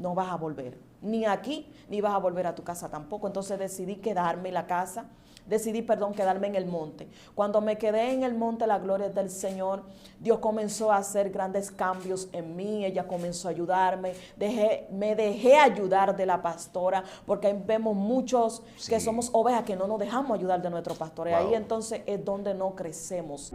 no vas a volver, ni aquí, ni vas a volver a tu casa tampoco. Entonces decidí quedarme en la casa, quedarme en el monte. Cuando me quedé en el monte, la gloria del Señor, Dios comenzó a hacer grandes cambios en mí, ella comenzó a ayudarme, me dejé ayudar de la pastora, porque ahí vemos muchos que somos ovejas que no nos dejamos ayudar de nuestro pastor, y ahí entonces es donde no crecemos.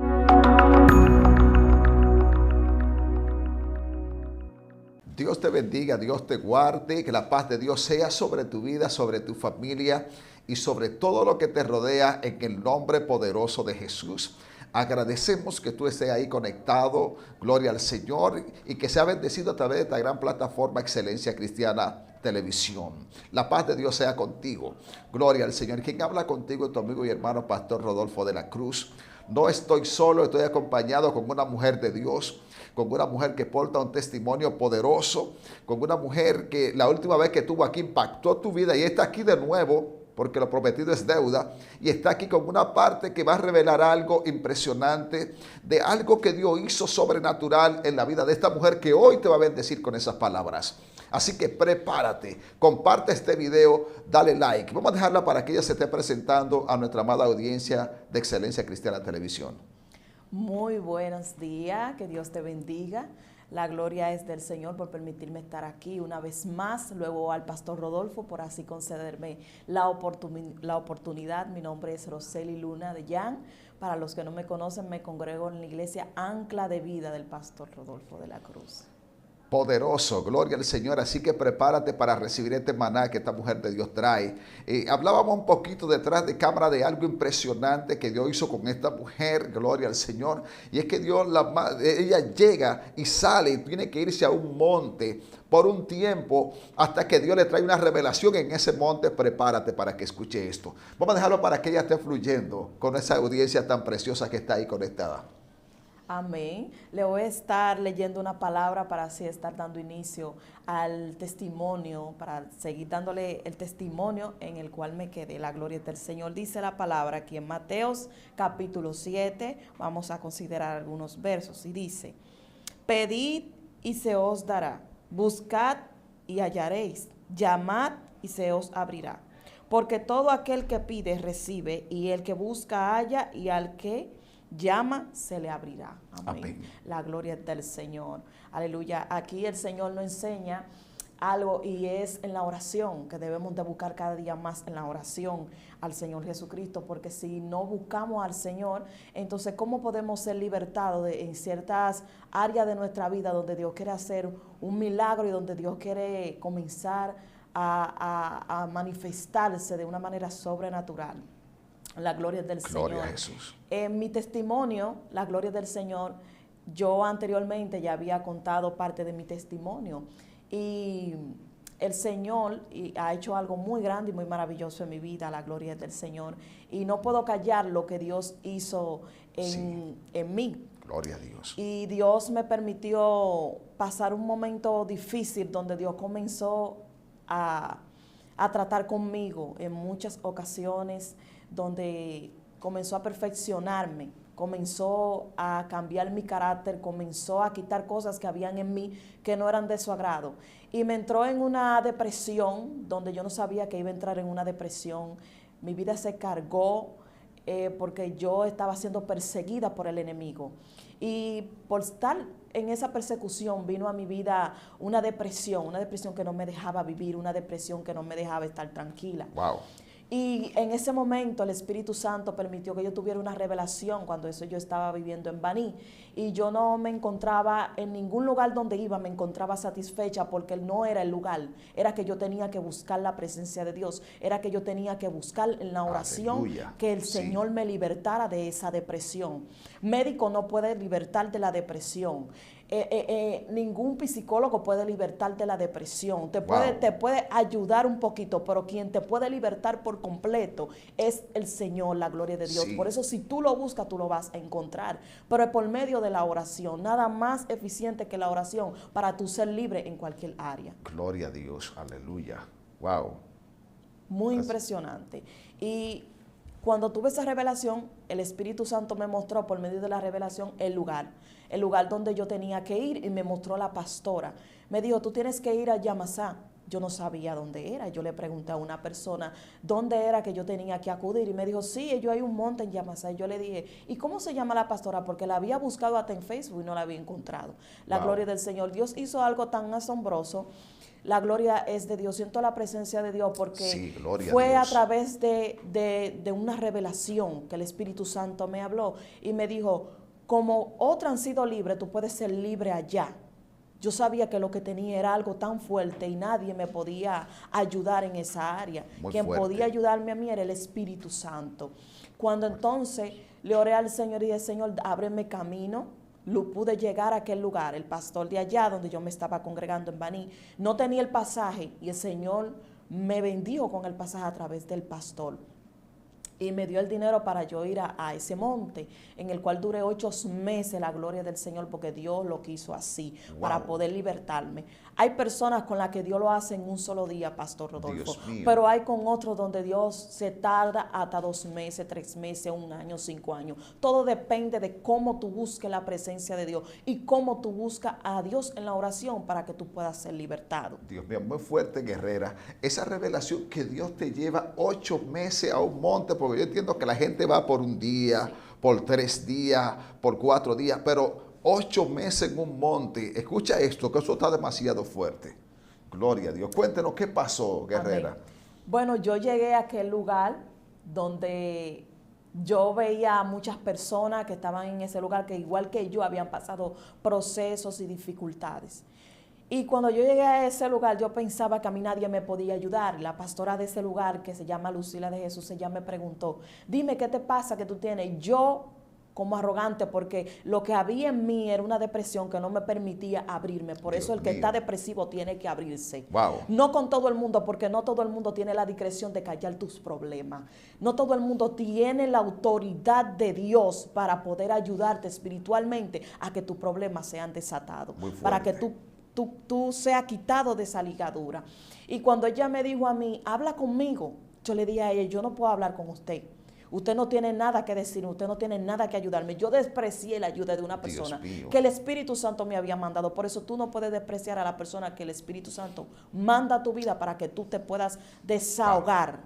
Dios te bendiga, Dios te guarde, que la paz de Dios sea sobre tu vida, sobre tu familia y sobre todo lo que te rodea en el nombre poderoso de Jesús. Agradecemos que tú estés ahí conectado, gloria al Señor, y que sea bendecido a través de esta gran plataforma Excelencia Cristiana Televisión. La paz de Dios sea contigo, gloria al Señor. Quien habla contigo es tu amigo y hermano Pastor Rodolfo de la Cruz. No estoy solo, estoy acompañado con una mujer de Dios, con una mujer que porta un testimonio poderoso, con una mujer que la última vez que estuvo aquí impactó tu vida y está aquí de nuevo, porque lo prometido es deuda, y está aquí con una parte que va a revelar algo impresionante, de algo que Dios hizo sobrenatural en la vida de esta mujer, que hoy te va a bendecir con esas palabras. Así que prepárate, comparte este video, dale like. Vamos a dejarla para que ella se esté presentando a nuestra amada audiencia de Excelencia Cristiana Televisión. Muy buenos días, que Dios te bendiga. La gloria es del Señor por permitirme estar aquí una vez más, luego al Pastor Rodolfo por así concederme la oportunidad. Mi nombre es Roseli Luna de Jan. Para los que no me conocen, me congrego en la iglesia Ancla de Vida del Pastor Rodolfo de la Cruz. Poderoso, gloria al Señor. Así que prepárate para recibir este maná que esta mujer de Dios trae. Hablábamos un poquito detrás de cámara de algo impresionante que Dios hizo con esta mujer, gloria al Señor. Y es que ella llega y sale y tiene que irse a un monte por un tiempo hasta que Dios le trae una revelación en ese monte. Prepárate para que escuche esto. Vamos a dejarlo para que ella esté fluyendo con esa audiencia tan preciosa que está ahí conectada. Amén. Le voy a estar leyendo una palabra para así estar dando inicio al testimonio, para seguir dándole el testimonio en el cual me quedé. La gloria del Señor. Dice la palabra aquí en Mateos capítulo 7. Vamos a considerar algunos versos y dice: pedid y se os dará, buscad y hallaréis, llamad y se os abrirá. Porque todo aquel que pide recibe, y el que busca halla, y al que llama, se le abrirá. Amén. Amén. La gloria del Señor. Aleluya. Aquí el Señor nos enseña algo, y es en la oración, que debemos de buscar cada día más en la oración al Señor Jesucristo, porque si no buscamos al Señor, entonces ¿cómo podemos ser libertados en ciertas áreas de nuestra vida donde Dios quiere hacer un milagro y donde Dios quiere comenzar a manifestarse de una manera sobrenatural? La gloria del Señor. Gloria a Jesús. En mi testimonio, la gloria del Señor, yo anteriormente ya había contado parte de mi testimonio, y el Señor ha hecho algo muy grande y muy maravilloso en mi vida, la gloria del Señor, y no puedo callar lo que Dios hizo en mí. Gloria a Dios. Y Dios me permitió pasar un momento difícil donde Dios comenzó a tratar conmigo en muchas ocasiones, donde comenzó a perfeccionarme, comenzó a cambiar mi carácter, comenzó a quitar cosas que habían en mí que no eran de su agrado. Y me entró en una depresión, donde yo no sabía que iba a entrar en una depresión. Mi vida se cargó porque yo estaba siendo perseguida por el enemigo. Y por estar en esa persecución vino a mi vida una depresión que no me dejaba vivir, una depresión que no me dejaba estar tranquila. Wow. Y en ese momento el Espíritu Santo permitió que yo tuviera una revelación cuando eso yo estaba viviendo en Baní. Y yo no me encontraba en ningún lugar donde iba, me encontraba satisfecha, porque no era el lugar. Era que yo tenía que buscar la presencia de Dios. Era que yo tenía que buscar en la oración, aleluya, que el Señor me libertara de esa depresión. Médico no puede libertar de la depresión. Ningún psicólogo puede libertar de la depresión. Te puede ayudar un poquito, pero quien te puede libertar por completo es el Señor, la gloria de Dios. Sí. Por eso, si tú lo buscas, tú lo vas a encontrar, pero es por medio de la oración. Nada más eficiente que la oración para tú ser libre en cualquier área. Gloria a Dios, aleluya. Wow. Muy impresionante. Y Cuando tuve esa revelación, el Espíritu Santo me mostró por medio de la revelación el lugar donde yo tenía que ir, y me mostró la pastora. Me dijo, tú tienes que ir a Yamasá. Yo no sabía dónde era. Yo le pregunté a una persona dónde era que yo tenía que acudir, y me dijo, sí, ellos hay un monte en Yamasá. Y yo le dije, ¿y cómo se llama la pastora? Porque la había buscado hasta en Facebook y no la había encontrado. La gloria del Señor. Dios hizo algo tan asombroso. La gloria es de Dios. Siento la presencia de Dios porque fue a través de una revelación que el Espíritu Santo me habló y me dijo, como otros han sido libres, tú puedes ser libre allá. Yo sabía que lo que tenía era algo tan fuerte y nadie me podía ayudar en esa área. Quien podía ayudarme a mí era el Espíritu Santo. Cuando entonces le oré al Señor y dije, Señor, ábreme camino, pude llegar a aquel lugar. El pastor de allá donde yo me estaba congregando en Baní no tenía el pasaje, y el Señor me bendijo con el pasaje a través del pastor. Y me dio el dinero para yo ir a ese monte, en el cual duré 8 meses, la gloria del Señor, porque Dios lo quiso así, para poder libertarme. Hay personas con las que Dios lo hace en un solo día, Pastor Rodolfo, pero hay con otros donde Dios se tarda hasta 2 meses, 3 meses, 1 año, 5 años. Todo depende de cómo tú busques la presencia de Dios y cómo tú buscas a Dios en la oración para que tú puedas ser libertado. Dios mío, muy fuerte, guerrera. Esa revelación que Dios te lleva 8 meses a un monte, porque yo entiendo que la gente va por un día, por 3 días, por 4 días, pero 8 meses en un monte. Escucha esto, que eso está demasiado fuerte. Gloria a Dios. Cuéntenos qué pasó, guerrera. Amén. Bueno, yo llegué a aquel lugar donde yo veía a muchas personas que estaban en ese lugar, que igual que yo habían pasado procesos y dificultades. Y cuando yo llegué a ese lugar, yo pensaba que a mí nadie me podía ayudar. La pastora de ese lugar, que se llama Lucila de Jesús, ella me preguntó, dime, ¿qué te pasa que tú tienes? Yo, como arrogante, porque lo que había en mí era una depresión que no me permitía abrirme. Por eso el que está depresivo tiene que abrirse. No con todo el mundo, porque no todo el mundo tiene la discreción de callar tus problemas. No todo el mundo tiene la autoridad de Dios para poder ayudarte espiritualmente a que tus problemas sean desatados. Para que tú seas quitado de esa ligadura. Y cuando ella me dijo a mí, habla conmigo, yo le dije a ella, yo no puedo hablar con usted. Usted no tiene nada que decir, usted no tiene nada que ayudarme. Yo desprecié la ayuda de una persona que el Espíritu Santo me había mandado. Por eso tú no puedes despreciar a la persona que el Espíritu Santo manda a tu vida para que tú te puedas desahogar.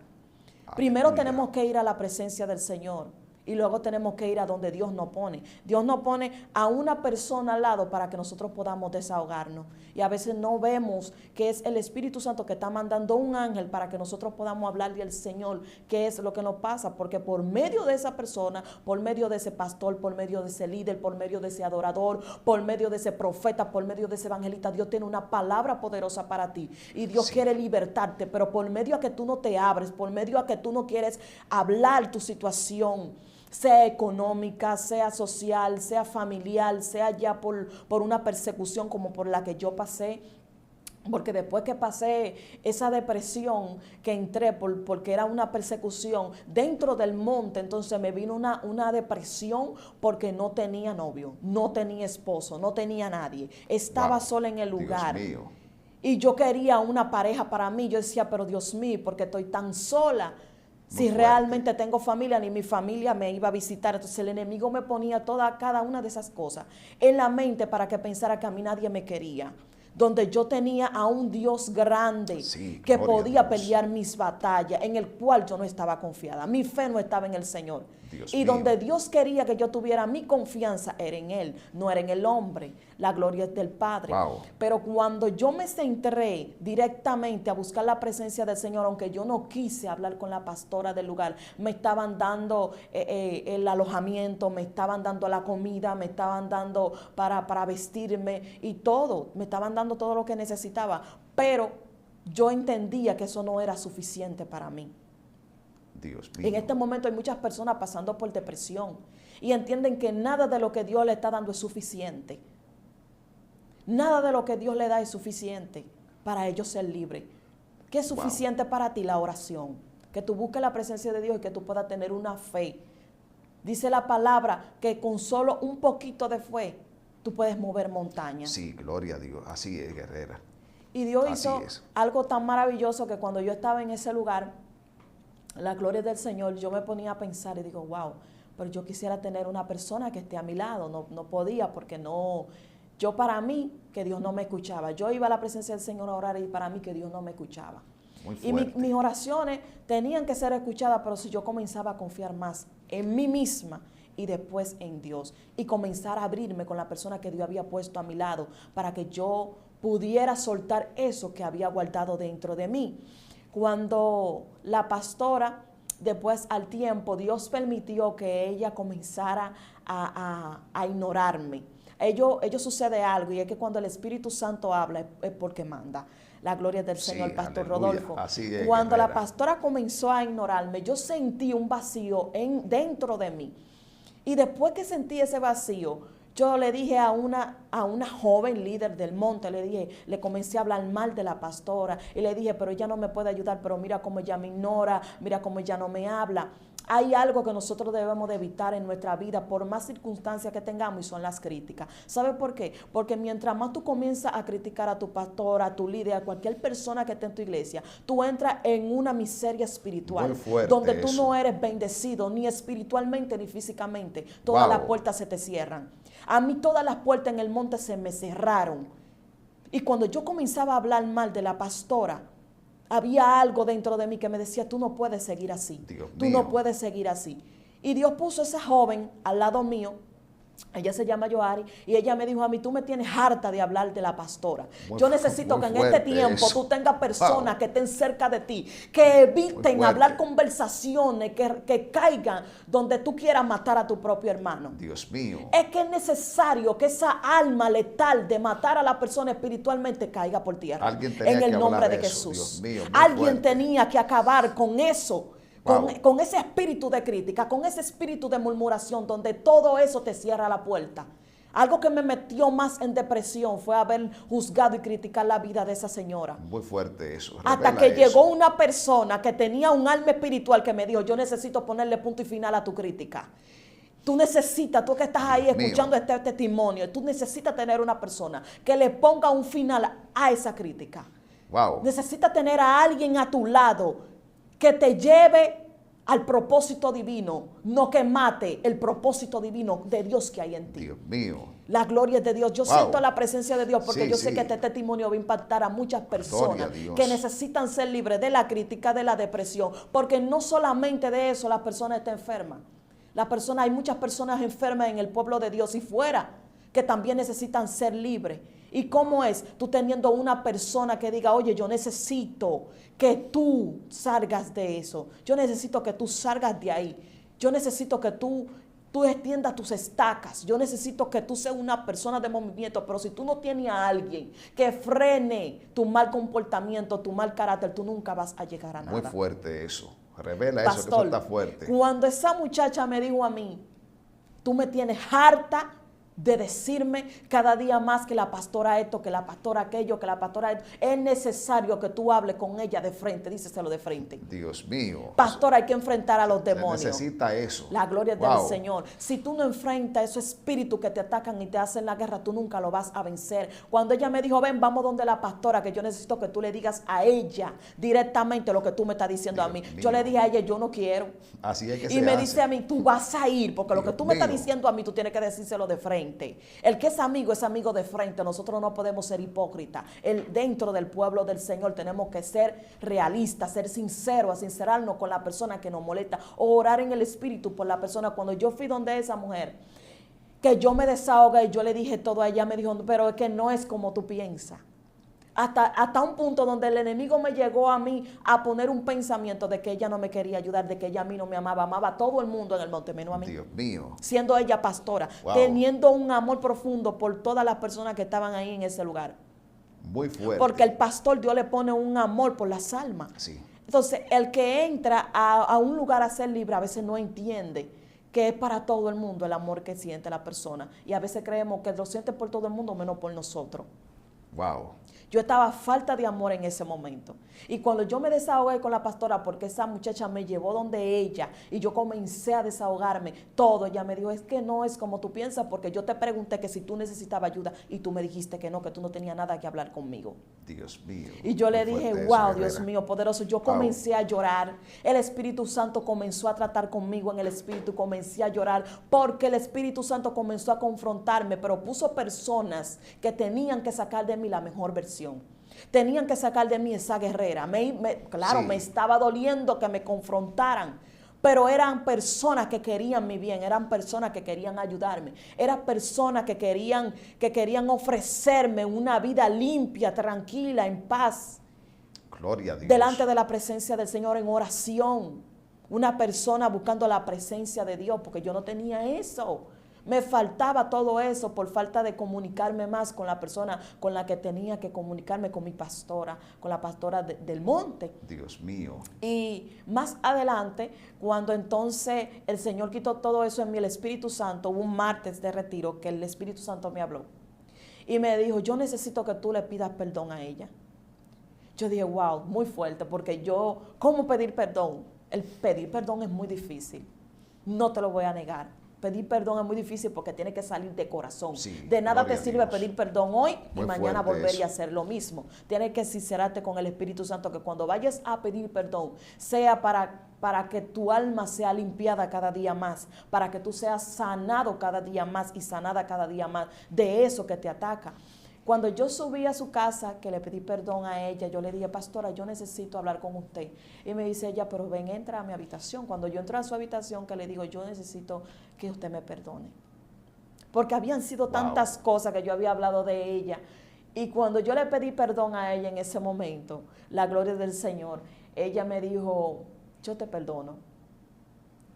Primero tenemos que ir a la presencia del Señor. Y luego tenemos que ir a donde Dios nos pone. Dios nos pone a una persona al lado para que nosotros podamos desahogarnos. Y a veces no vemos que es el Espíritu Santo que está mandando un ángel para que nosotros podamos hablarle al Señor qué es lo que nos pasa. Porque por medio de esa persona, por medio de ese pastor, por medio de ese líder, por medio de ese adorador, por medio de ese profeta, por medio de ese evangelista, Dios tiene una palabra poderosa para ti. Y Dios quiere libertarte, pero por medio a que tú no te abres, por medio a que tú no quieres hablar tu situación, sea económica, sea social, sea familiar, sea ya por una persecución como por la que yo pasé. Porque después que pasé esa depresión que entré porque era una persecución dentro del monte, entonces me vino una depresión porque no tenía novio, no tenía esposo, no tenía nadie. Estaba sola en el lugar. Dios mío. Y yo quería una pareja para mí. Yo decía, pero Dios mío, ¿por qué estoy tan sola? Si realmente tengo familia, ni mi familia me iba a visitar. Entonces el enemigo me ponía cada una de esas cosas en la mente para que pensara que a mí nadie me quería. Donde yo tenía a un Dios grande que podía pelear mis batallas, en el cual yo no estaba confiada. Mi fe no estaba en el Señor. Y donde Dios quería que yo tuviera mi confianza era en Él, no era en el hombre. La gloria es del Padre. Pero cuando yo me centré directamente a buscar la presencia del Señor, aunque yo no quise hablar con la pastora del lugar, me estaban dando el alojamiento, me estaban dando la comida, me estaban dando para vestirme y todo. Me estaban dando todo lo que necesitaba. Pero yo entendía que eso no era suficiente para mí. Dios mío. En este momento hay muchas personas pasando por depresión y entienden que nada de lo que Dios le está dando es suficiente. Nada de lo que Dios le da es suficiente para ellos ser libres. ¿Qué es suficiente para ti? La oración. Que tú busques la presencia de Dios y que tú puedas tener una fe. Dice la palabra que con solo un poquito de fe tú puedes mover montañas. Sí, gloria a Dios. Así es, guerrera. Y Dios hizo algo tan maravilloso que cuando yo estaba en ese lugar, la gloria del Señor, yo me ponía a pensar y digo, wow, pero yo quisiera tener una persona que esté a mi lado. No podía porque no, yo para mí que Dios no me escuchaba. Yo iba a la presencia del Señor a orar y para mí que Dios no me escuchaba. Muy Y fuerte. mis oraciones tenían que ser escuchadas, pero si yo comenzaba a confiar más en mí misma y después en Dios y comenzar a abrirme con la persona que Dios había puesto a mi lado para que yo pudiera soltar eso que había guardado dentro de mí. Cuando la pastora, después al tiempo, Dios permitió que ella comenzara a ignorarme. Ello sucede algo, y es que cuando el Espíritu Santo habla es porque manda. La gloria del Sí, Señor, Pastor aleluya. Rodolfo. Así es, Cuando la guerrera. pastora comenzó a ignorarme, yo sentí un vacío dentro de mí. Y después que sentí ese vacío, yo le dije a una joven líder del monte, le comencé a hablar mal de la pastora y le dije, pero ella no me puede ayudar, pero mira cómo ella me ignora, mira cómo ella no me habla. Hay algo que nosotros debemos de evitar en nuestra vida por más circunstancias que tengamos, y son las críticas. ¿Sabe por qué? Porque mientras más tú comienzas a criticar a tu pastor, a tu líder, a cualquier persona que esté en tu iglesia, tú entras en una miseria espiritual. Muy fuerte donde tú eso. no eres bendecido ni espiritualmente ni físicamente. Todas Wow. las puertas se te cierran. A mí todas las puertas en el monte se me cerraron. Y cuando yo comenzaba a hablar mal de la pastora, había algo dentro de mí que me decía, tú no puedes seguir así. Dios Tú mío. no puedes seguir así. Y Dios puso a esa joven al lado mío. Ella se llama Joari y ella me dijo a mí, tú me tienes harta de hablar de la pastora. Muy Yo necesito que en este fuerte tiempo eso. tú tengas personas Wow. que estén cerca de ti, que eviten fuerte. hablar conversaciones, que caigan donde tú quieras matar a tu propio hermano. Dios mío. Es que es necesario que esa alma letal de matar a la persona espiritualmente caiga por tierra. Alguien tenía En el que nombre hablar de de eso, Jesús. Dios mío, muy Alguien fuerte. tenía que acabar con eso. Wow. Con ese espíritu de crítica, con ese espíritu de murmuración, donde todo eso te cierra la puerta. Algo que me metió más en depresión fue haber juzgado y criticar la vida de esa señora. Muy fuerte eso. Hasta Revela que eso. llegó una persona que tenía un alma espiritual que me dijo, yo necesito ponerle punto y final a tu crítica. Tú necesitas, tú que estás ahí Dios mío. escuchando este testimonio, tú necesitas tener una persona que le ponga un final a esa crítica. Wow. Necesitas tener a alguien a tu lado que te lleve al propósito divino, no que mate el propósito divino de Dios que hay en ti. Dios mío. La gloria es de Dios. Yo Wow. siento la presencia de Dios porque Sí, yo sé sí. que este testimonio va a impactar a muchas personas Gloria a Dios. que necesitan ser libres de la crítica, de la depresión, porque no solamente de eso la persona está enferma. Hay muchas personas enfermas en el pueblo de Dios y fuera que también necesitan ser libres. ¿Y cómo es? Tú teniendo una persona que diga, oye, yo necesito que tú salgas de eso. Yo necesito que tú salgas de ahí. Yo necesito que tú extiendas tus estacas. Yo necesito que tú seas una persona de movimiento. Pero si tú no tienes a alguien que frene tu mal comportamiento, tu mal carácter, tú nunca vas a llegar a nada. Muy fuerte eso. Revela eso, que eso Pastor, está fuerte. cuando esa muchacha me dijo a mí, tú me tienes harta de decirme cada día más que la pastora esto, que la pastora aquello, que la pastora esto, es necesario que tú hables con ella de frente, díceselo de frente. Dios mío. Pastor, hay que enfrentar a los Se demonios. necesita eso. La gloria Wow. del Señor. Si tú no enfrentas esos espíritus que te atacan y te hacen la guerra, tú nunca lo vas a vencer. Cuando ella me dijo, ven, vamos donde la pastora, que yo necesito que tú le digas a ella directamente lo que tú me estás diciendo Dios a mí. mío. Yo le dije a ella, yo no quiero. Así es que Y se me hace. dice a mí, tú vas a ir, porque lo que Dios tú me estás mío. diciendo a mí, tú tienes que decírselo de frente. El que es amigo de frente. Nosotros no podemos ser hipócritas. Dentro del pueblo del Señor tenemos que ser realistas, ser sinceros, sincerarnos con la persona que nos molesta, o orar en el espíritu por la persona. Cuando yo fui donde esa mujer, que yo me desahogué y yo le dije todo a ella, me dijo, pero es que no es como tú piensas. Hasta un punto donde el enemigo me llegó a mí a poner un pensamiento de que ella no me quería ayudar, de que ella a mí no me amaba a todo el mundo en el monte, menos a mí. Dios mío. Siendo ella pastora, Wow. teniendo un amor profundo por todas las personas que estaban ahí en ese lugar. Muy fuerte. Porque el pastor, Dios le pone un amor por las almas. Sí. Entonces, el que entra a un lugar a ser libre a veces no entiende que es para todo el mundo el amor que siente la persona. Y a veces creemos que lo siente por todo el mundo menos por nosotros. Wow. Yo estaba falta de amor en ese momento. Y cuando yo me desahogué con la pastora, porque esa muchacha me llevó donde ella, y yo comencé a desahogarme, todo, ella me dijo, es que no es como tú piensas, porque yo te pregunté que si tú necesitabas ayuda, y tú me dijiste que no, que tú no tenías nada que hablar conmigo. Dios mío. Y yo le Muy dije, fuerte wow, eso, Dios guerrera. mío, poderoso. Yo comencé a llorar. El Espíritu Santo comenzó a tratar conmigo en el Espíritu. Comencé a llorar porque el Espíritu Santo comenzó a confrontarme, pero puso personas que tenían que sacar de mí la mejor versión. Tenían que sacar de mí esa guerrera. Claro, Sí. me estaba doliendo que me confrontaran. Pero eran personas que querían mi bien, eran personas que querían ayudarme, eran personas que querían ofrecerme una vida limpia, tranquila, en paz, Gloria a Dios. delante de la presencia del Señor en oración. Una persona buscando la presencia de Dios, porque yo no tenía eso. Me faltaba todo eso por falta de comunicarme más con la persona con la que tenía que comunicarme, con mi pastora, con la pastora del monte. Dios mío. Y más adelante, cuando entonces el Señor quitó todo eso en mí, el Espíritu Santo, hubo un martes de retiro que el Espíritu Santo me habló y me dijo, yo necesito que tú le pidas perdón a ella. Yo dije, wow, muy fuerte, porque ¿cómo pedir perdón? El pedir perdón es muy difícil, no te lo voy a negar. Pedir perdón es muy difícil porque tiene que salir de corazón. Sí, De nada gloria te a sirve Dios. pedir perdón hoy y Muy mañana fuerte volver y eso. hacer lo mismo. Tienes que sincerarte con el Espíritu Santo, que cuando vayas a pedir perdón, sea para que tu alma sea limpiada cada día más, para que tú seas sanado cada día más y sanada cada día más de eso que te ataca. Cuando yo subí a su casa, que le pedí perdón a ella, yo le dije, pastora, yo necesito hablar con usted. Y me dice ella, pero ven, entra a mi habitación. Cuando yo entro a su habitación, que le digo, yo necesito que usted me perdone. Porque habían sido tantas cosas que yo había hablado de ella. Y cuando yo le pedí perdón a ella en ese momento, la gloria del Señor, ella me dijo, yo te perdono.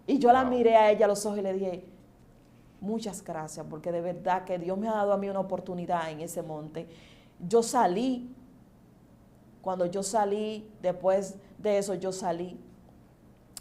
Y yo la miré a ella a los ojos y le dije, muchas gracias, porque de verdad que Dios me ha dado a mí una oportunidad en ese monte. Yo salí, cuando yo salí, después de eso yo salí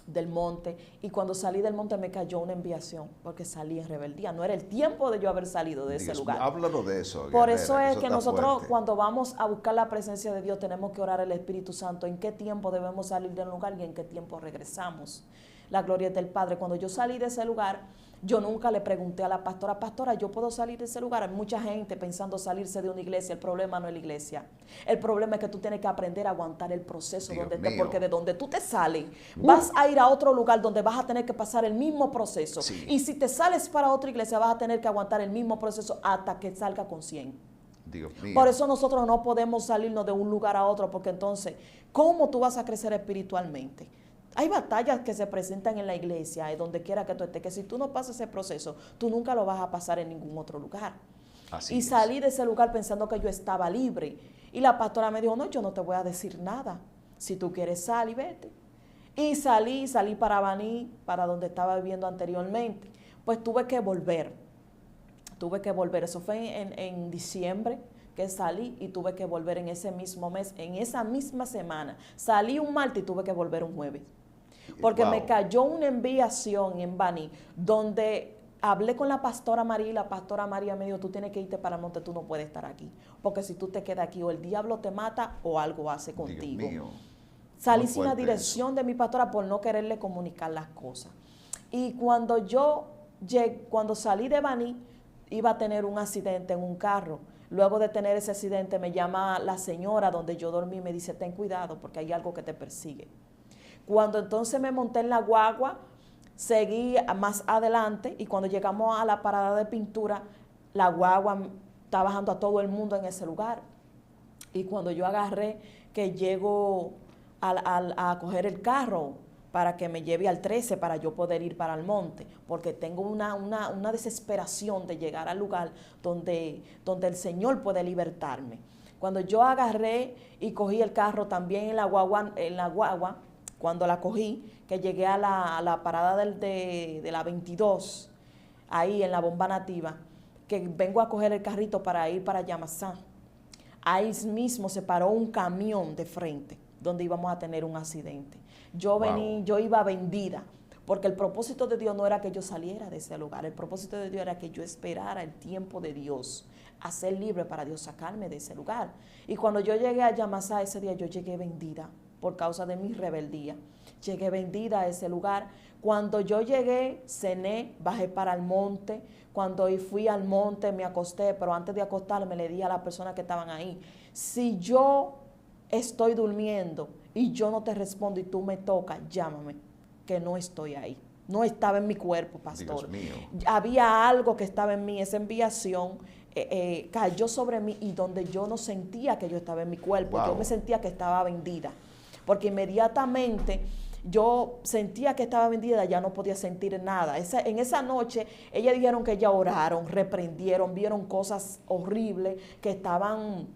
del monte, y cuando salí del monte me cayó una enviación, porque salí en rebeldía. No era el tiempo de yo haber salido de ese lugar. Háblanos de eso. Por guerrera, eso es que está nosotros fuerte. cuando vamos a buscar la presencia de Dios tenemos que orar al Espíritu Santo, en qué tiempo debemos salir del lugar y en qué tiempo regresamos. La gloria es del Padre. Cuando yo salí de ese lugar, yo nunca le pregunté a la pastora, pastora, ¿yo puedo salir de ese lugar? Hay mucha gente pensando salirse de una iglesia. El problema no es la iglesia. El problema es que tú tienes que aprender a aguantar el proceso Dios donde estés, mío. porque de donde tú te sales, vas a ir a otro lugar donde vas a tener que pasar el mismo proceso. Sí. Y si te sales para otra iglesia, vas a tener que aguantar el mismo proceso hasta que salga con 100. Dios mío. Por eso nosotros no podemos salirnos de un lugar a otro, porque entonces, ¿cómo tú vas a crecer espiritualmente? Hay batallas que se presentan en la iglesia, donde quiera que tú estés, que si tú no pasas ese proceso, tú nunca lo vas a pasar en ningún otro lugar. Así Y es. salí de ese lugar pensando que yo estaba libre. Y la pastora me dijo, no, yo no te voy a decir nada. Si tú quieres, sal y vete. Y salí para Baní, para donde estaba viviendo anteriormente. Pues tuve que volver. Eso fue en diciembre que salí, y tuve que volver en ese mismo mes, en esa misma semana. Salí un martes y tuve que volver un jueves. Porque me cayó una enviación en Baní, donde hablé con la pastora María, y la pastora María me dijo, tú tienes que irte para el monte, tú no puedes estar aquí. Porque si tú te quedas aquí, o el diablo te mata, o algo hace contigo. Dios mío. Salí Muy sin la fuerte dirección de mi pastora por no quererle comunicar las cosas. Y cuando cuando salí de Baní, iba a tener un accidente en un carro. Luego de tener ese accidente, me llama la señora donde yo dormí y me dice, ten cuidado porque hay algo que te persigue. Cuando entonces me monté en la guagua, seguí más adelante, y cuando llegamos a la parada de pintura, la guagua está bajando a todo el mundo en ese lugar. Y cuando yo agarré, que llego a coger el carro para que me lleve al 13 para yo poder ir para el monte, porque tengo una desesperación de llegar al lugar donde el Señor puede libertarme. Cuando yo agarré y cogí el carro también en la guagua, cuando la cogí, que llegué a la parada de la 22, ahí en la Bomba Nativa, que vengo a coger el carrito para ir para Yamasá, ahí mismo se paró un camión de frente, donde íbamos a tener un accidente. Yo iba vendida, porque el propósito de Dios no era que yo saliera de ese lugar, el propósito de Dios era que yo esperara el tiempo de Dios, a ser libre para Dios sacarme de ese lugar. Y cuando yo llegué a Yamasá ese día, yo llegué vendida por causa de mi rebeldía. Llegué vendida a ese lugar. Cuando yo llegué, cené, bajé para el monte. Cuando fui al monte me acosté, pero antes de acostarme le dije a las personas que estaban ahí, si yo estoy durmiendo y yo no te respondo y tú me tocas, llámame, que no estoy ahí. No estaba en mi cuerpo, pastor. Dios mío. Había algo que estaba en mí, esa enviación cayó sobre mí y donde yo no sentía que yo estaba en mi cuerpo, Wow. yo me sentía que estaba vendida, porque inmediatamente yo sentía que estaba vendida, ya no podía sentir nada. En esa noche, ellas dijeron que ya oraron, reprendieron, vieron cosas horribles que estaban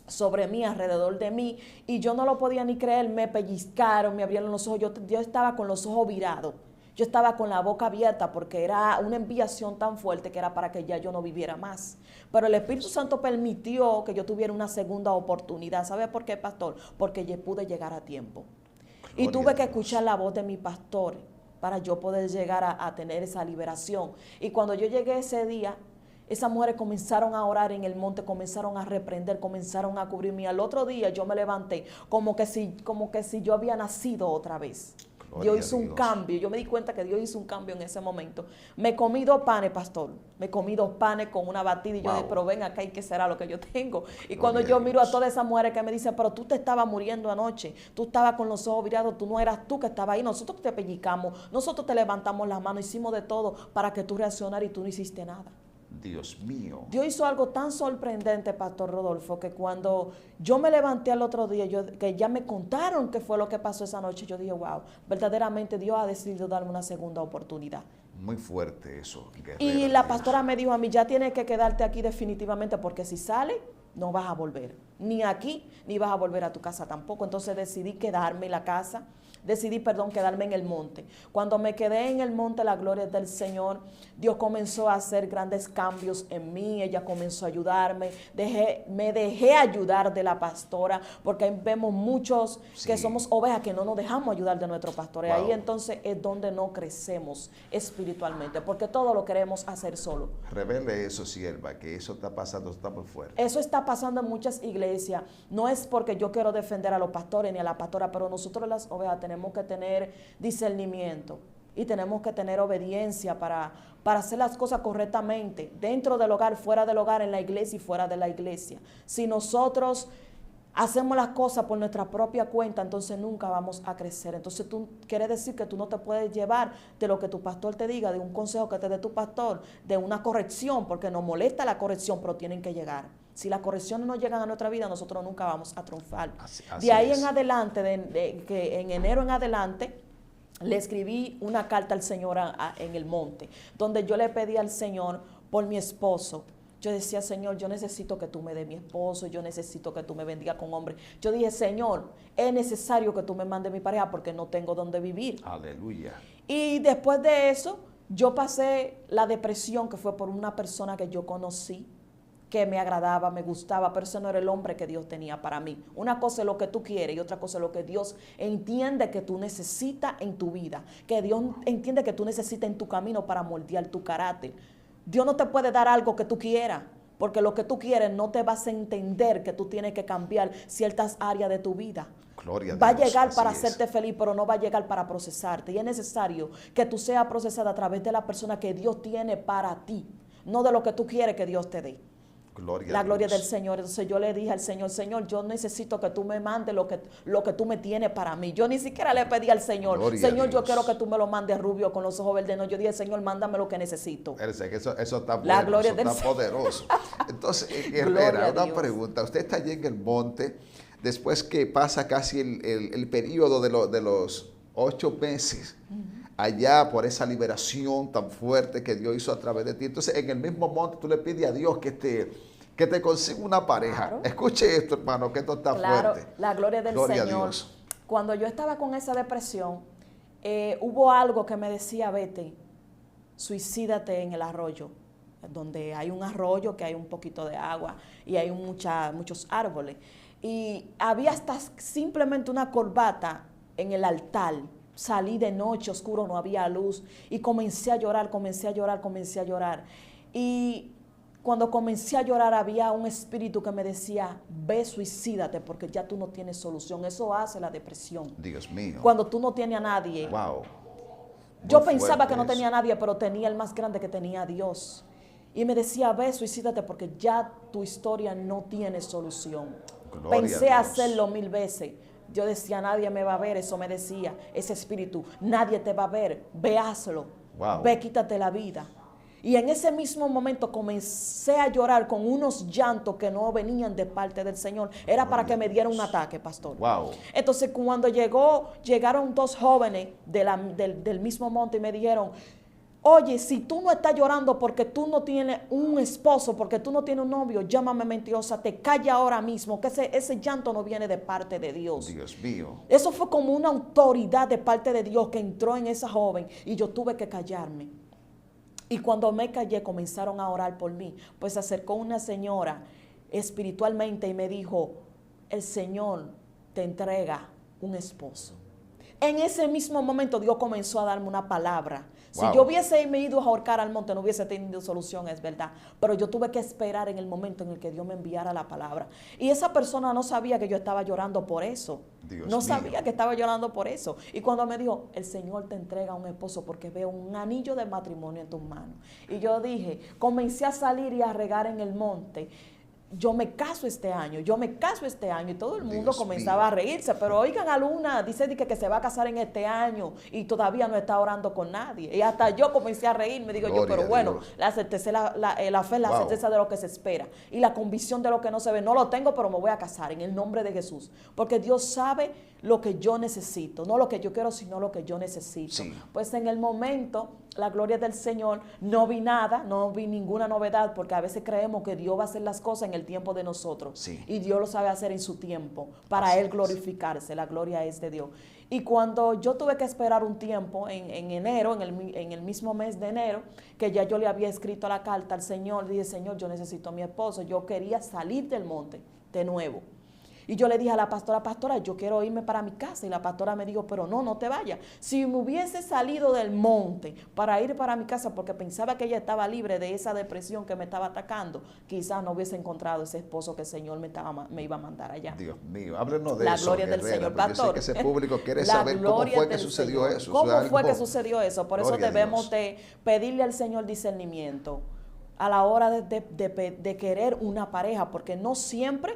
sobre mí, alrededor de mí, y yo no lo podía ni creer. Me pellizcaron, me abrieron los ojos, yo estaba con los ojos virados. Yo estaba con la boca abierta porque era una enviación tan fuerte que era para que ya yo no viviera más. Pero el Espíritu Santo permitió que yo tuviera una segunda oportunidad. ¿Sabe por qué, pastor? Porque yo pude llegar a tiempo. Y tuve que escuchar la voz de mi pastor para yo poder llegar a tener esa liberación. Y cuando yo llegué ese día, esas mujeres comenzaron a orar en el monte, comenzaron a reprender, comenzaron a cubrirme. Al otro día yo me levanté como que si yo había nacido otra vez. Dios hizo un cambio. Yo me di cuenta que Dios hizo un cambio en ese momento. Me comí 2 panes, pastor. Me comí 2 panes con una batida y yo dije, pero ven acá, ¿y qué será lo que yo tengo? Y cuando yo miro a todas esas mujeres que me dicen, pero tú te estabas muriendo anoche, tú estabas con los ojos virados, tú no eras tú que estabas ahí, nosotros te pellizcamos, nosotros te levantamos las manos, hicimos de todo para que tú reaccionaras y tú no hiciste nada. Dios mío. Dios hizo algo tan sorprendente, Pastor Rodolfo, que cuando yo me levanté al otro día, que ya me contaron qué fue lo que pasó esa noche, yo dije, wow, verdaderamente Dios ha decidido darme una segunda oportunidad. Muy fuerte eso. Y la pastora me dijo a mí, ya tienes que quedarte aquí definitivamente, porque si sale, no vas a volver. Ni aquí, ni vas a volver a tu casa tampoco. Entonces decidí quedarme en la casa. Quedarme en el monte. Cuando me quedé en el monte, la gloria del Señor, Dios comenzó a hacer grandes cambios en mí. Ella comenzó a ayudarme. Me dejé ayudar de la pastora, porque ahí vemos muchos que somos ovejas que no nos dejamos ayudar de nuestro pastor. Y ahí entonces es donde no crecemos espiritualmente, porque todo lo queremos hacer solo. Revele eso, sierva, que eso está pasando, está muy fuerte. Eso está pasando en muchas iglesias. No es porque yo quiero defender a los pastores ni a la pastora, pero nosotros las ovejas tenemos que tener discernimiento y tenemos que tener obediencia para hacer las cosas correctamente, dentro del hogar, fuera del hogar, en la iglesia y fuera de la iglesia. Si nosotros hacemos las cosas por nuestra propia cuenta, entonces nunca vamos a crecer. Entonces tú quieres decir que tú no te puedes llevar de lo que tu pastor te diga, de un consejo que te dé tu pastor, de una corrección, porque nos molesta la corrección, pero tienen que llegar. Si las correcciones no llegan a nuestra vida, nosotros nunca vamos a triunfar. Así de ahí es. en adelante, que en enero en adelante, le escribí una carta al Señor en el monte, donde yo le pedí al Señor por mi esposo. Yo decía, Señor, yo necesito que tú me des mi esposo, yo necesito que tú me bendigas con hombre. Yo dije, Señor, es necesario que tú me mandes mi pareja porque no tengo dónde vivir. Aleluya. Y después de eso, yo pasé la depresión que fue por una persona que yo conocí, que me agradaba, me gustaba, pero ese no era el hombre que Dios tenía para mí. Una cosa es lo que tú quieres y otra cosa es lo que Dios entiende que tú necesitas en tu vida, que Dios entiende que tú necesitas en tu camino para moldear tu carácter. Dios no te puede dar algo que tú quieras, porque lo que tú quieres no te vas a entender que tú tienes que cambiar ciertas áreas de tu vida. Gloria a Va a Dios, llegar así para es. hacerte feliz, pero no va a llegar para procesarte. Y es necesario que tú seas procesada a través de la persona que Dios tiene para ti, no de lo que tú quieres que Dios te dé. Gloria La a gloria Dios. del Señor. Entonces yo le dije al Señor, Señor, yo necesito que tú me mandes lo que tú me tienes para mí. Yo ni siquiera le pedí al Señor, Gloria a Señor, yo Dios. quiero que tú me lo mandes rubio con los ojos verdes. No, yo dije, Señor, mándame lo que necesito. Espérese, que eso está bueno, La gloria eso del está Señor. poderoso. Entonces, Gloria Herrera, a una Dios. pregunta. Usted está allí en el monte, después que pasa casi el periodo de los 8 meses, allá por esa liberación tan fuerte que Dios hizo a través de ti. Entonces, en el mismo monte tú le pides a Dios que te consiga una pareja. Claro. Escuche esto, hermano, que esto está Claro, fuerte. la gloria del Gloria a Señor. Dios. Cuando yo estaba con esa depresión, hubo algo que me decía, vete, suicídate en el arroyo, donde hay un arroyo que hay un poquito de agua y hay muchos árboles. Y había hasta simplemente una corbata en el altar salí de noche, oscuro, no había luz, y comencé a llorar, y cuando comencé a llorar había un espíritu que me decía, ve, suicídate, porque ya tú no tienes solución. Eso hace la depresión. Dios mío. Cuando tú no tienes a nadie. Wow. Yo pensaba que no tenía a nadie, pero tenía el más grande, que tenía a Dios. Y me decía, ve, suicídate, porque ya tu historia no tiene solución. Pensé a hacerlo 1000 veces. Yo decía, nadie me va a ver, eso me decía ese espíritu. Nadie te va a ver, ve, hazlo. Wow. Ve, quítate la vida. Y en ese mismo momento comencé a llorar con unos llantos que no venían de parte del Señor. Era para que me diera un ataque, pastor. Wow. Entonces, cuando llegaron 2 jóvenes del mismo monte y me dijeron, oye, si tú no estás llorando porque tú no tienes un esposo, porque tú no tienes un novio, llámame mentirosa, te calla ahora mismo, que ese llanto no viene de parte de Dios. Dios mío. Eso fue como una autoridad de parte de Dios que entró en esa joven y yo tuve que callarme. Y cuando me callé, comenzaron a orar por mí. Pues se acercó una señora espiritualmente y me dijo, el Señor te entrega un esposo. En ese mismo momento Dios comenzó a darme una palabra. Wow. Si yo hubiese ido a ahorcar al monte, no hubiese tenido solución, es verdad. Pero yo tuve que esperar en el momento en el que Dios me enviara la palabra. Y esa persona no sabía que yo estaba llorando por eso. Dios no mío. sabía que estaba llorando por eso. Y cuando me dijo, el Señor te entrega un esposo porque veo un anillo de matrimonio en tus manos. Y yo dije, comencé a salir y a regar en el monte. Yo me caso este año, y todo el mundo Dios comenzaba mío. a reírse, pero oigan a Luna, dice que se va a casar en este año y todavía no está orando con nadie. Y hasta yo comencé a reírme, digo Gloria yo, pero a bueno, Dios. la certeza, la fe es la Wow. certeza de lo que se espera y la convicción de lo que no se ve. No lo tengo, pero me voy a casar en el nombre de Jesús, porque Dios sabe lo que yo necesito, no lo que yo quiero, sino lo que yo necesito. Sí. Pues en el momento, la gloria del Señor, no vi nada, no vi ninguna novedad, porque a veces creemos que Dios va a hacer las cosas en el tiempo de nosotros. Sí. Y Dios lo sabe hacer en su tiempo, para Así Él es. glorificarse. La gloria es de Dios. Y cuando yo tuve que esperar un tiempo, en enero, en el mismo mes de enero, que ya yo le había escrito la carta al Señor, dije, Señor, yo necesito a mi esposo. Yo quería salir del monte de nuevo. Y yo le dije a la pastora, yo quiero irme para mi casa. Y la pastora me dijo, pero no te vayas. Si me hubiese salido del monte para ir para mi casa, porque pensaba que ella estaba libre de esa depresión que me estaba atacando, quizás no hubiese encontrado ese esposo que el Señor me iba a mandar allá. Dios mío, háblenos de La eso, gloria del guerrera, Señor, porque yo sé pastor. que ese público quiere La saber cómo gloria fue que del sucedió Señor. eso. ¿Cómo Eso es fue algo- que sucedió eso? Por eso Gloria a debemos Dios. de pedirle al Señor discernimiento a la hora de querer una pareja, porque no siempre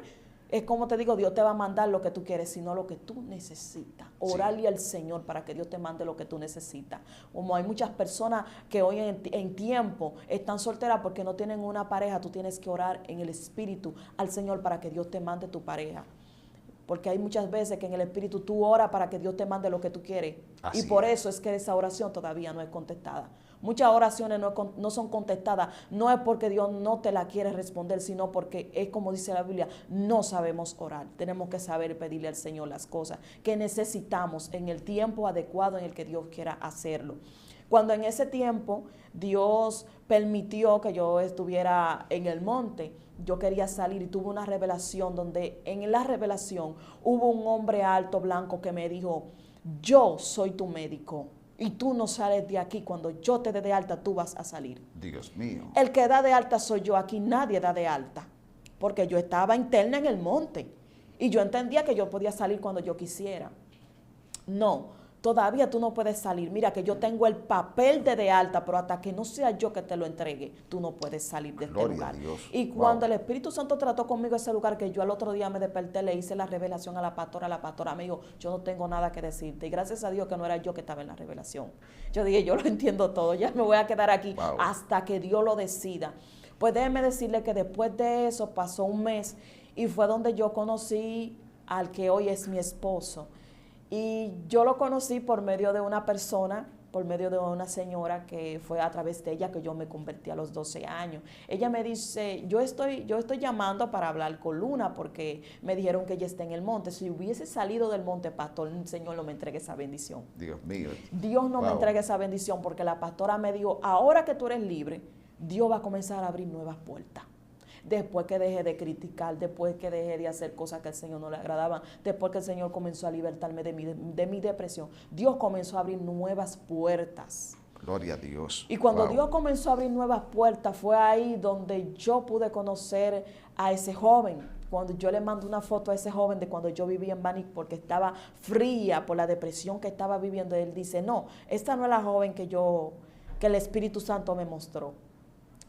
es como te digo, Dios te va a mandar lo que tú quieres, sino lo que tú necesitas. Orarle al Señor para que Dios te mande lo que tú necesitas. Como hay muchas personas que hoy en tiempo están solteras porque no tienen una pareja, tú tienes que orar en el Espíritu al Señor para que Dios te mande tu pareja. Porque hay muchas veces que en el Espíritu tú oras para que Dios te mande lo que tú quieres. Así y por es. eso es que esa oración todavía no es contestada. Muchas oraciones no son contestadas, no es porque Dios no te la quiere responder, sino porque es como dice la Biblia, no sabemos orar. Tenemos que saber pedirle al Señor las cosas que necesitamos en el tiempo adecuado en el que Dios quiera hacerlo. Cuando en ese tiempo Dios permitió que yo estuviera en el monte, yo quería salir y tuve una revelación donde en la revelación hubo un hombre alto, blanco, que me dijo, yo soy tu médico y tú no sales de aquí. Cuando yo te dé de alta, tú vas a salir. Dios mío. El que da de alta soy yo, aquí nadie da de alta, porque yo estaba interna en el monte y yo entendía que yo podía salir cuando yo quisiera. No, todavía tú no puedes salir. Mira que yo tengo el papel de alta, pero hasta que no sea yo que te lo entregue, tú no puedes salir de Gloria este lugar. a Dios. Y cuando el Espíritu Santo trató conmigo ese lugar, que yo al otro día me desperté, le hice la revelación a la pastora me dijo, yo no tengo nada que decirte. Y gracias a Dios que no era yo que estaba en la revelación. Yo dije, yo lo entiendo todo, ya me voy a quedar aquí hasta que Dios lo decida. Pues déjeme decirle que después de eso pasó un mes y fue donde yo conocí al que hoy es mi esposo. Y yo lo conocí por medio de una persona, por medio de una señora, que fue a través de ella que yo me convertí a los 12 años. Ella me dice, yo estoy llamando para hablar con Luna porque me dijeron que ella está en el monte. Si hubiese salido del monte, pastor, el Señor no me entregue esa bendición. Dios mío. Dios no me entregue esa bendición porque la pastora me dijo, ahora que tú eres libre, Dios va a comenzar a abrir nuevas puertas. después que dejé de criticar, después que dejé de hacer cosas que al Señor no le agradaban, después que el Señor comenzó a libertarme de mi depresión. Dios comenzó a abrir nuevas puertas. Gloria a Dios. Y cuando Wow. Dios comenzó a abrir nuevas puertas, fue ahí donde yo pude conocer a ese joven. Cuando yo le mando una foto a ese joven de cuando yo vivía en Baní, porque estaba fría por la depresión que estaba viviendo, él dice, no, esta no es la joven que el Espíritu Santo me mostró.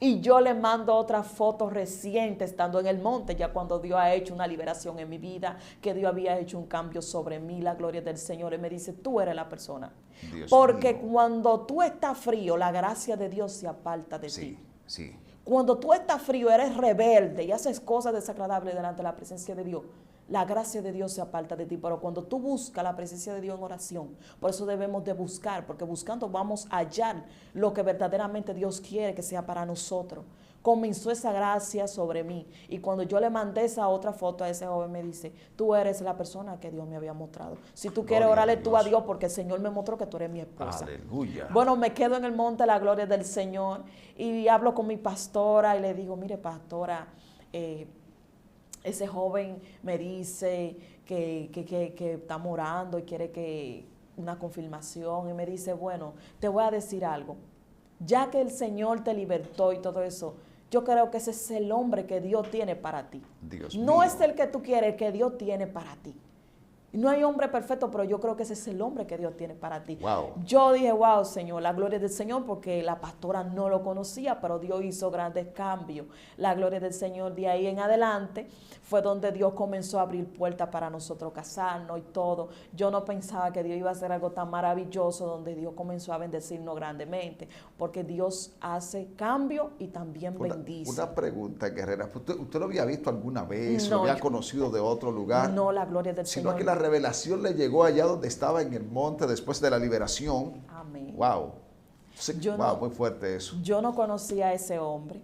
Y yo le mando otra foto reciente estando en el monte, ya cuando Dios ha hecho una liberación en mi vida, que Dios había hecho un cambio sobre mí, la gloria del Señor. Y me dice, tú eres la persona. Dios Porque mío. cuando tú estás frío, la gracia de Dios se aparta de ti. Sí, sí. Cuando tú estás frío, eres rebelde y haces cosas desagradables delante de la presencia de Dios, la gracia de Dios se aparta de ti. Pero cuando tú buscas la presencia de Dios en oración, por eso debemos de buscar, porque buscando vamos a hallar lo que verdaderamente Dios quiere que sea para nosotros. Comenzó esa gracia sobre mí. Y cuando yo le mandé esa otra foto a ese joven, me dice, tú eres la persona que Dios me había mostrado. Si tú quieres, Gloria a orarle tú a Dios. Dios, porque el Señor me mostró que tú eres mi esposa. Aleluya. Bueno, me quedo en el monte, la gloria del Señor, y hablo con mi pastora y le digo, mire, pastora, ese joven me dice que está orando y quiere que una confirmación, y me dice, bueno, te voy a decir algo. Ya que el Señor te libertó y todo eso, yo creo que ese es el hombre que Dios tiene para ti. Dios No mío. es el que tú quieres, el que Dios tiene para ti. No hay hombre perfecto, pero yo creo que ese es el hombre que Dios tiene para ti. Wow. Yo dije, wow, Señor, la gloria del Señor, porque la pastora no lo conocía, pero Dios hizo grandes cambios. La gloria del Señor, de ahí en adelante, fue donde Dios comenzó a abrir puertas para nosotros casarnos y todo. Yo no pensaba que Dios iba a hacer algo tan maravilloso, donde Dios comenzó a bendecirnos grandemente, porque Dios hace cambio y también bendice. Una pregunta, guerrera. ¿Usted lo había visto alguna vez? No, ¿Lo había yo- conocido de otro lugar? No, la gloria del Sino Señor. que la revelación le llegó allá donde estaba en el monte después de la liberación. Amén. Wow. Sí, Yo wow, no- muy fuerte eso. Yo no conocía a ese hombre.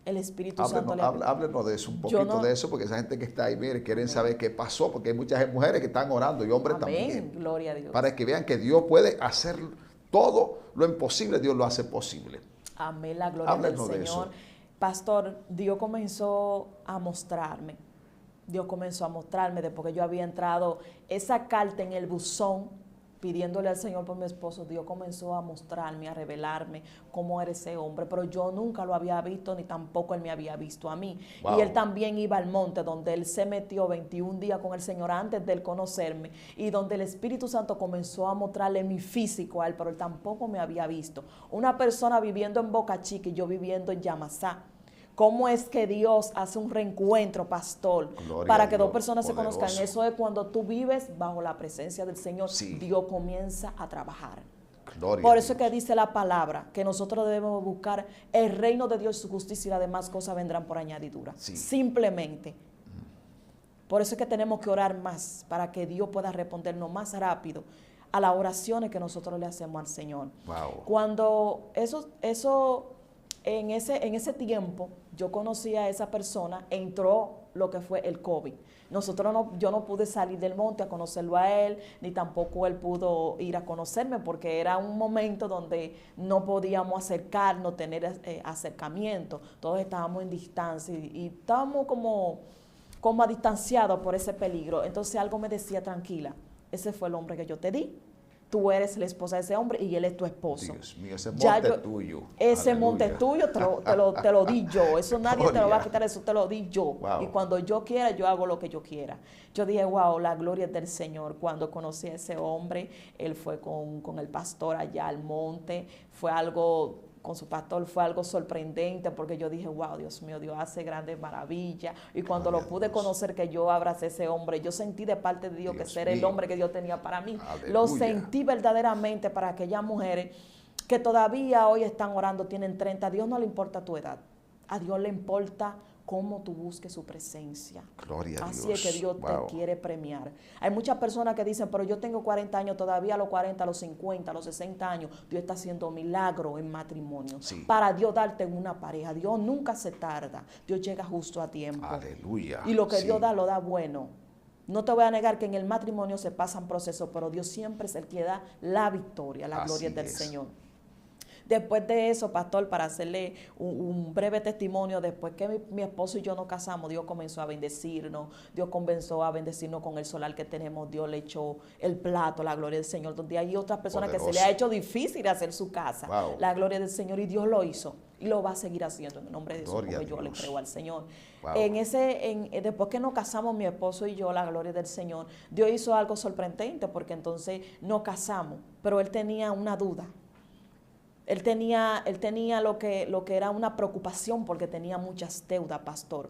El Espíritu Santo Háblenos de eso, un poquito no- de eso, porque esa gente que está ahí, mire, quieren saber qué pasó, porque hay muchas mujeres que están orando y hombres Amén, también. gloria a Dios. Para que vean que Dios puede hacer todo lo imposible, Dios lo hace posible. Amén, la gloria Háblenos de del Señor. eso. Pastor, Dios comenzó a mostrarme. Dios comenzó a mostrarme después que yo había entrado esa carta en el buzón pidiéndole al Señor por mi esposo. Dios comenzó a mostrarme, a revelarme cómo era ese hombre, pero yo nunca lo había visto ni tampoco él me había visto a mí. Wow. Y él también iba al monte donde él se metió 21 días con el Señor antes de él conocerme, y donde el Espíritu Santo comenzó a mostrarle mi físico a él, pero él tampoco me había visto. Una persona viviendo en Boca Chica y yo viviendo en Yamasá. ¿Cómo es que Dios hace un reencuentro, pastor, Gloria para a que dos Dios, personas se poderoso. conozcan? Eso es cuando tú vives bajo la presencia del Señor. Sí. Dios comienza a trabajar. Gloria Por a eso es que Dios. dice la palabra que nosotros debemos buscar el reino de Dios, su justicia, y las demás cosas vendrán por añadidura. Sí. Simplemente. Por eso es que tenemos que orar más, para que Dios pueda respondernos más rápido a las oraciones que nosotros le hacemos al Señor. Wow. Cuando en ese tiempo yo conocí a esa persona, entró lo que fue el COVID. Yo no pude salir del monte a conocerlo a él, ni tampoco él pudo ir a conocerme, porque era un momento donde no podíamos acercarnos, tener acercamiento. Todos estábamos en distancia y estábamos como distanciados por ese peligro. Entonces algo me decía, tranquila, ese fue el hombre que yo te di. Tú eres la esposa de ese hombre y él es tu esposo. Dios mío, ese Ya monte yo- es tuyo. Ese Aleluya. monte es tuyo, te lo di yo. Eso nadie te lo va a Gloria. quitar, eso te lo di yo. Wow. Y cuando yo quiera, yo hago lo que yo quiera. Yo dije, wow, la gloria es del Señor. Cuando conocí a ese hombre, él fue con el pastor allá al monte. Fue algo, con su pastor, fue algo sorprendente, porque yo dije, wow, Dios mío, Dios hace grandes maravillas. Y cuando Gloria lo a pude Dios. conocer, que yo abracé a ese hombre, yo sentí de parte de Dios que Dios ser el mío. hombre que Dios tenía para mí. Lo Aleluya. sentí verdaderamente para aquellas mujeres que todavía hoy están orando, tienen 30. A Dios no le importa tu edad. A Dios le importa cómo tú busques su presencia. Gloria a Así Dios. es que Dios Wow. te quiere premiar. Hay muchas personas que dicen, pero yo tengo 40 años, todavía a los 40, a los 50, a los 60 años, Dios está haciendo milagro en matrimonio. Sí. Para Dios darte una pareja. Dios nunca se tarda. Dios llega justo a tiempo. Aleluya. Y lo que Sí. Dios da, lo da bueno. No te voy a negar que en el matrimonio se pasan procesos, pero Dios siempre es el que da la victoria, la Así gloria del es. Señor. Después de eso, pastor, para hacerle un breve testimonio, después que mi esposo y yo nos casamos, Dios comenzó a bendecirnos, Dios comenzó a bendecirnos con el solar que tenemos, Dios le echó el plato, la gloria del Señor, donde hay otras personas que se le ha hecho difícil hacer su casa, la gloria del Señor, y Dios lo hizo. Y lo va a seguir haciendo en el nombre de Jesús, porque yo le creo al Señor. Después que nos casamos, mi esposo y yo, la gloria del Señor, Dios hizo algo sorprendente, porque entonces nos casamos, pero él tenía una duda. Él tenía lo que era una preocupación, porque tenía muchas deudas, pastor.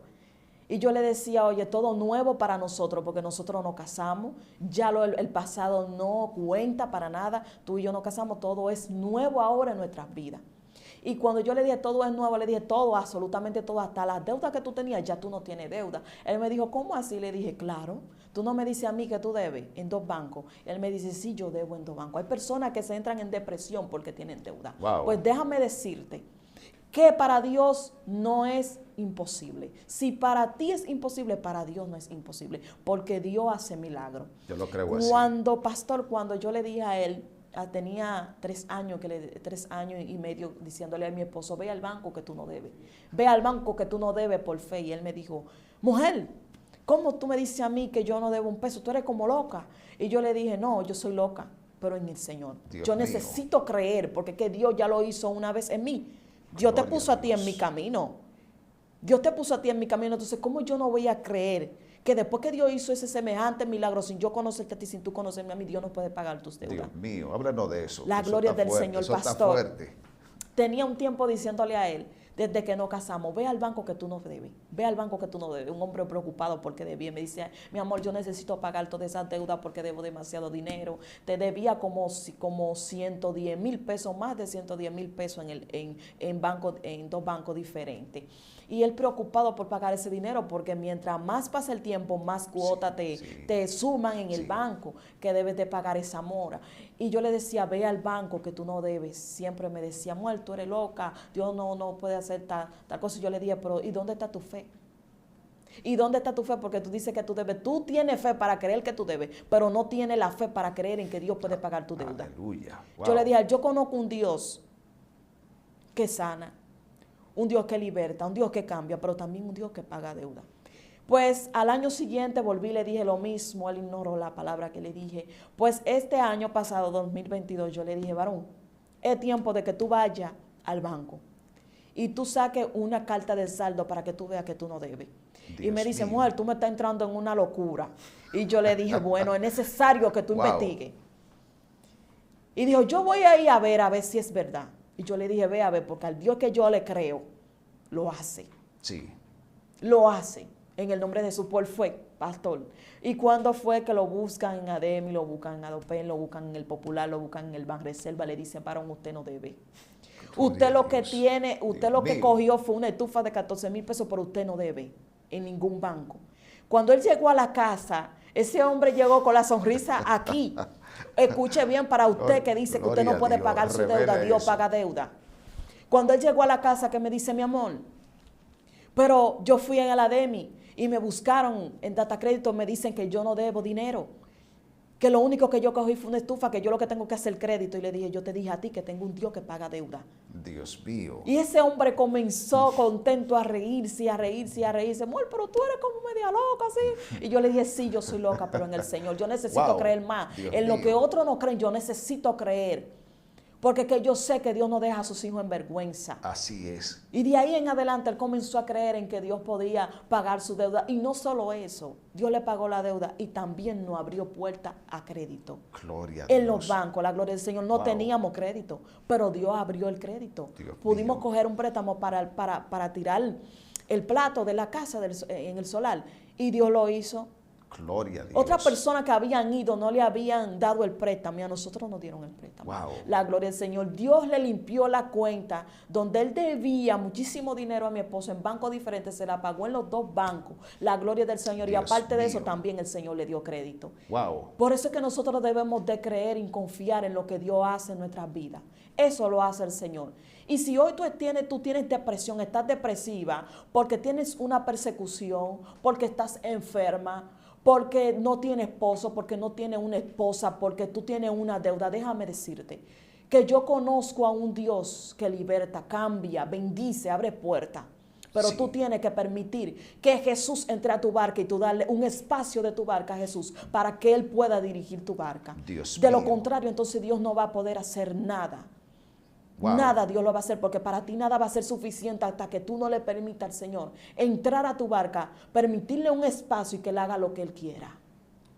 Y yo le decía, oye, todo nuevo para nosotros, porque nosotros nos casamos, ya el pasado no cuenta para nada, tú y yo nos casamos, todo es nuevo ahora en nuestras vidas. Y cuando yo le dije todo es nuevo, le dije todo, absolutamente todo, hasta las deudas que tú tenías, ya tú no tienes deuda. Él me dijo, ¿cómo así? Le dije, claro, tú no me dices a mí que tú debes en 2 bancos. Él me dice, sí, yo debo en 2 bancos. Hay personas que se entran en depresión porque tienen deuda. Wow. Pues déjame decirte que para Dios no es imposible. Si para ti es imposible, para Dios no es imposible, porque Dios hace milagros. Yo lo creo así. Cuando yo le dije a él, tenía 3 años y medio diciéndole a mi esposo, ve al banco que tú no debes, ve al banco que tú no debes por fe. Y él me dijo, mujer, ¿cómo tú me dices a mí que yo no debo un peso? Tú eres como loca. Y yo le dije, no, yo soy loca, pero en el Señor. Yo necesito creer, porque que Dios ya lo hizo una vez en mí. Dios te puso a ti en mi camino. Dios te puso a ti en mi camino. Entonces, ¿cómo yo no voy a creer que después que Dios hizo ese semejante milagro, sin yo conocerte a ti, sin tú conocerme a mí, Dios no puede pagar tus deudas? Dios mío, háblanos de eso. La gloria del Señor, pastor. Está fuerte. Tenía un tiempo diciéndole a él, desde que nos casamos, ve al banco que tú no debes, ve al banco que tú no debes. Un hombre preocupado porque debía, me dice, mi amor, yo necesito pagar todas esas deudas porque debo demasiado dinero. Te debía como 110,000 pesos, más de 110,000 pesos en 2 bancos diferentes. Y él preocupado por pagar ese dinero, porque mientras más pasa el tiempo, más cuotas te suman en el banco, que debes de pagar esa mora. Y yo le decía, ve al banco que tú no debes. Siempre me decía, mujer, tú eres loca, Dios no puede hacer tal cosa. Y yo le dije, pero ¿y dónde está tu fe? ¿Y dónde está tu fe? Porque tú dices que tú debes. Tú tienes fe para creer que tú debes, pero no tienes la fe para creer en que Dios puede pagar tu deuda. Aleluya. Wow. Yo le dije, yo conozco un Dios que sana, un Dios que liberta, un Dios que cambia, pero también un Dios que paga deuda. Pues al año siguiente volví y le dije lo mismo, él ignoró la palabra que le dije. Pues este año pasado, 2022, yo le dije, varón, es tiempo de que tú vayas al banco y tú saques una carta de saldo para que tú veas que tú no debes. Y me dice, mujer, tú me estás entrando en una locura. Y yo le dije, bueno, es necesario que tú investigues. Y dijo, yo voy a ir a ver si es verdad. Y yo le dije, ve a ver, porque al Dios que yo le creo, lo hace. Sí. Lo hace. En el nombre de Jesús, por fue, pastor. ¿Y cuándo fue que lo buscan en ADEMI, lo buscan en Adopen, lo buscan en el Popular, lo buscan en el Banreserva? Le dicen, varón, usted no debe. Usted lo que tiene, usted lo que cogió fue una estufa de 14,000 pesos, pero usted no debe en ningún banco. Cuando él llegó a la casa, ese hombre llegó con la sonrisa aquí. Escuche bien, para usted que dice que usted no puede pagar su deuda, Dios paga deuda. Cuando él llegó a la casa, que me dice, mi amor, pero yo fui en el ADEMI y me buscaron en Data Crédito, me dicen que yo no debo dinero, que lo único que yo cogí fue una estufa, que yo lo que tengo que hacer crédito. Y le dije, yo te dije a ti que tengo un Dios que paga deuda. Dios mío. Y ese hombre comenzó contento a reírse, a reírse, y a reírse. Amor, pero tú eres como media loca, ¿sí? Y yo le dije, sí, yo soy loca, pero en el Señor. Yo necesito creer más. Dios en lo mío. que otros no creen, yo necesito creer. Porque que yo sé que Dios no deja a sus hijos en vergüenza. Así es. Y de ahí en adelante él comenzó a creer en que Dios podía pagar su deuda. Y no solo eso, Dios le pagó la deuda y también nos abrió puerta a crédito. Gloria a Dios. En los bancos, la gloria del Señor, no teníamos crédito, pero Dios abrió el crédito. Dios Pudimos mío. coger un préstamo para tirar el plato de la casa en el solar. Y Dios lo hizo. Gloria a Dios. Otras personas que habían ido no le habían dado el préstamo y a nosotros nos dieron el préstamo. Wow. La gloria del Señor. Dios le limpió la cuenta donde él debía muchísimo dinero a mi esposo en bancos diferentes, se la pagó en los 2 bancos. La gloria del Señor. Dios y aparte de eso mío. también el Señor le dio crédito. Wow. Por eso es que nosotros debemos de creer y confiar en lo que Dios hace en nuestras vidas. Eso lo hace el Señor. Y si hoy tú tienes depresión, estás depresiva, porque tienes una persecución, porque estás enferma, porque no tienes esposo, porque no tienes una esposa, porque tú tienes una deuda, déjame decirte que yo conozco a un Dios que liberta, cambia, bendice, abre puertas. Pero Sí. tú tienes que permitir que Jesús entre a tu barca y tú darle un espacio de tu barca a Jesús para que Él pueda dirigir tu barca. Dios De lo mío. contrario, entonces Dios no va a poder hacer nada. Wow. Nada Dios lo va a hacer, porque para ti nada va a ser suficiente hasta que tú no le permitas al Señor entrar a tu barca, permitirle un espacio y que Él haga lo que Él quiera.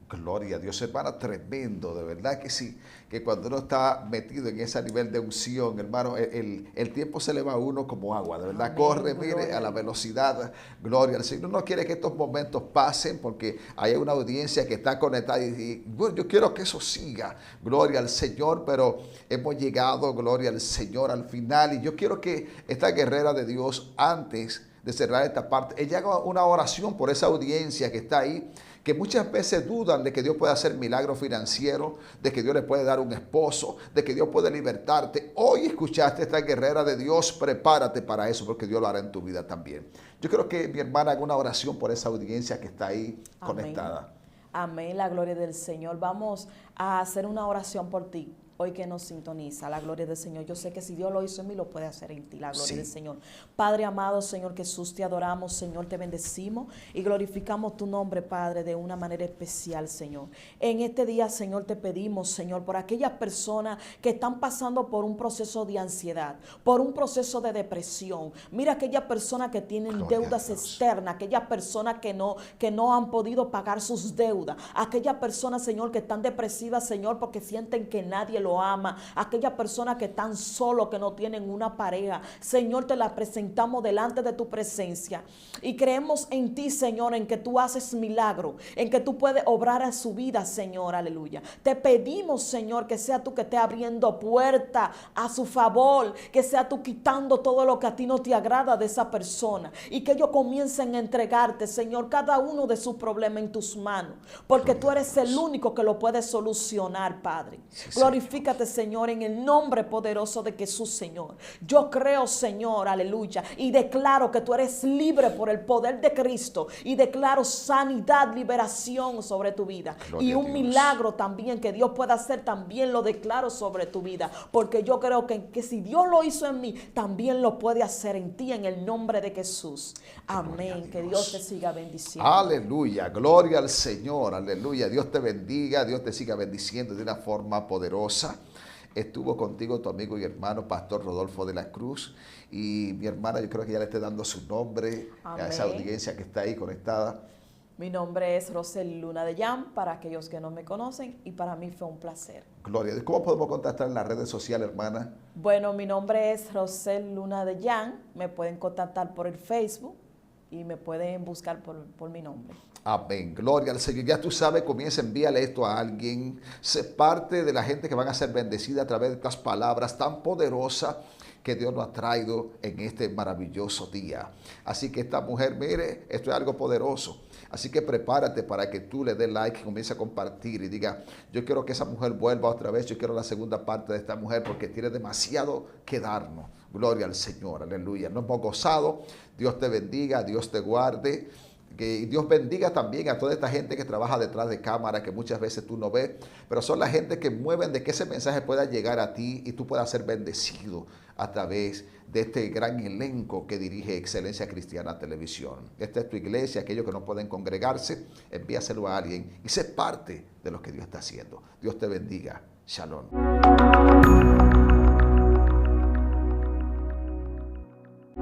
Gloria a Dios, hermano, tremendo, de verdad que sí, que cuando uno está metido en ese nivel de unción, hermano, el tiempo se le va a uno como agua, de verdad, Amén, corre, mire, gloria a la a Dios. velocidad, gloria al Señor. Uno no quiere que estos momentos pasen porque hay una audiencia que está conectada y bueno, yo quiero que eso siga, gloria al Señor, pero hemos llegado, gloria al Señor, al final, y yo quiero que esta guerrera de Dios, antes de cerrar esta parte, ella haga una oración por esa audiencia que está ahí, que muchas veces dudan de que Dios puede hacer milagros financieros, de que Dios le puede dar un esposo, de que Dios puede libertarte. Hoy escuchaste esta guerrera de Dios, prepárate para eso, porque Dios lo hará en tu vida también. Yo creo que mi hermana haga una oración por esa audiencia que está ahí conectada. Amén, la gloria del Señor. Vamos a hacer una oración por ti. Hoy que nos sintoniza, la gloria del Señor. Yo sé que si Dios lo hizo en mí, lo puede hacer en ti, la gloria Sí. del Señor. Padre amado, Señor Jesús, te adoramos, Señor, te bendecimos y glorificamos tu nombre, Padre, de una manera especial, Señor. En este día, Señor, te pedimos, Señor, por aquellas personas que están pasando por un proceso de ansiedad, por un proceso de depresión. Mira aquellas personas que tienen Gloria a deudas Dios. externas, aquellas personas que no han podido pagar sus deudas, aquellas personas, Señor, que están depresivas, Señor, porque sienten que nadie lo ama, aquellas personas que están solos, que no tienen una pareja. Señor, te la presentamos delante de tu presencia y creemos en ti, Señor, en que tú haces milagro, en que tú puedes obrar a su vida, Señor, aleluya. Te pedimos, Señor, que sea tú que estés abriendo puerta a su favor, que sea tú quitando todo lo que a ti no te agrada de esa persona y que ellos comiencen a entregarte, Señor, cada uno de sus problemas en tus manos, porque tú eres el único que lo puede solucionar, Padre. Sí, Glorifícate, Señor, en el nombre poderoso de Jesús, Señor. Yo creo, Señor, aleluya, y declaro que tú eres libre por el poder de Cristo y declaro sanidad, liberación sobre tu vida. Gloria Y a un Dios. milagro también que Dios pueda hacer, también lo declaro sobre tu vida, porque yo creo que si Dios lo hizo en mí, también lo puede hacer en ti, en el nombre de Jesús. Amén. Que Dios te siga bendiciendo. Aleluya, gloria al Señor, aleluya. Dios te bendiga, Dios te siga bendiciendo de una forma poderosa. Estuvo contigo tu amigo y hermano, Pastor Rodolfo de la Cruz. Y mi hermana, yo creo que ya le esté dando su nombre a esa Amén. audiencia que está ahí conectada. Mi nombre es Rosel Luna de Jan, para aquellos que no me conocen, y para mí fue un placer. Gloria a Dios. ¿Cómo podemos contactar en las redes sociales, hermana? Bueno, mi nombre es Rosel Luna de Jan, me pueden contactar por el Facebook y me pueden buscar por mi nombre. Amén, gloria al Señor. Ya tú sabes, comienza, envíale esto a alguien. Sé parte de la gente que van a ser bendecida a través de estas palabras tan poderosas que Dios nos ha traído en este maravilloso día. Así que esta mujer, mire, esto es algo poderoso. Así que prepárate para que tú le des like, comience a compartir y diga, yo quiero que esa mujer vuelva otra vez, yo quiero la segunda parte de esta mujer porque tiene demasiado que darnos. Gloria al Señor, aleluya. Nos hemos gozado. Dios te bendiga, Dios te guarde. Que Dios bendiga también a toda esta gente que trabaja detrás de cámara, que muchas veces tú no ves, pero son la gente que mueven de que ese mensaje pueda llegar a ti y tú puedas ser bendecido a través de este gran elenco que dirige Excelencia Cristiana Televisión. Esta es tu iglesia, aquellos que no pueden congregarse, envíaselo a alguien y sé parte de lo que Dios está haciendo. Dios te bendiga. Shalom.